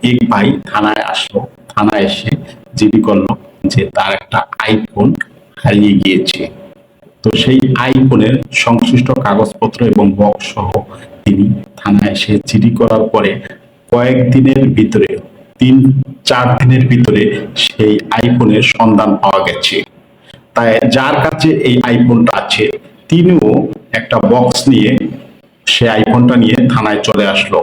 এক ভাই থানায় আসলো, থানায় এসে জিডি করলো যে তার একটা আইফোন হারিয়ে গিয়েছে। তো সেই আইফোনের সংশ্লিষ্ট কাগজপত্র এবং বক্স সহ তিনি থানায় এসে জিডি করার পরে কয়েকদিনের ভিতরে, 3-4 দিনের ভিতরে সেই আইফোনের সন্ধান পাওয়া গেছে। তাই যার কাছে এই আইফোনটা আছে তিনিও একটা বক্স নিয়ে সে আইফোনটা নিয়ে থানায় চলে আসলো।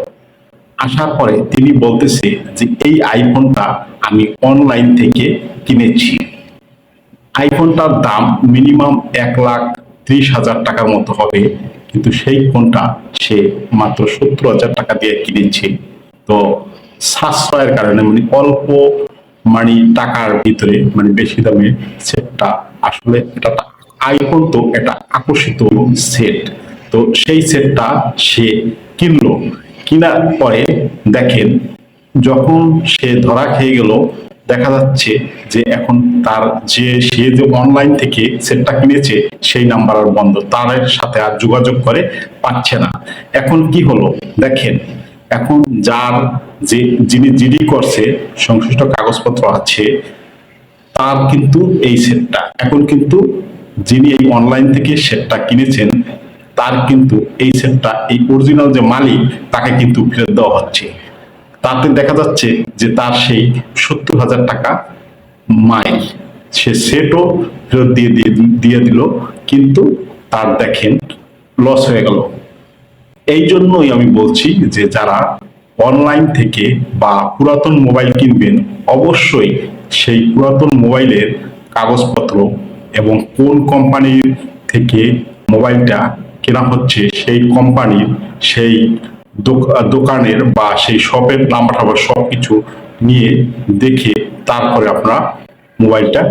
আসার পরে তিনি বলতেছে যে এই আইফোনটা আমি অনলাইন থেকে কিনেছি। আইফোনটার দাম মিনিমাম 1,30,000 টাকার মতো হবে, কিন্তু সেই ফোনটা সে মাত্র 70,000 টাকা দিয়ে কিনেছে। তো সাশ্রয়ের কারণে মানে অল্প মানে টাকার ভিতরে মানে বেশি দামে সেটটা, আসলে এটা আইফোন তো এটা আকর্ষিত সেট। তো সেই সেটটা সে কিনলো। কিনার পরে দেখেন যখন সে ধরা খেয়ে গেল, দেখা যাচ্ছে যে এখন তার সে যে অনলাইন থেকে সেটটা কিনেছে সেই নাম্বার আর বন্ধ, তার সাথে আর যোগাযোগ করে পাচ্ছে না। এখন কি হলো দেখেন, এখন যিনি জিডি করছে, সংশ্লিষ্ট কাগজপত্র আছে, তার কিন্তু এই সেটটা এখন কিন্তু যিনি এই অনলাইন থেকে সেটটা কিনেছেন তার কিন্তু এই সেটটা, এই অরিজিনাল যে মালিক তাকে কিন্তু ফেরত দেওয়া হচ্ছে। তাতে দেখা যাচ্ছে যে তার সেই 70,000 টাকা মাইল সে সেটও ফেরত দিয়ে দিল, কিন্তু তার দেখেন লস হয়ে গেল। এই জন্যই আমি বলছি যে যারা অনলাইন থেকে বা পুরাতন মোবাইল কিনবেন, অবশ্যই সেই পুরাতন মোবাইলের কাগজপত্র এবং কোন কোম্পানির থেকে মোবাইলটা কেনা হচ্ছে সেই কোম্পানির সেই দোকানের বা সেই শপের নাম্বার সবকিছু নিয়ে দেখে তারপরে আপনারা মোবাইলটা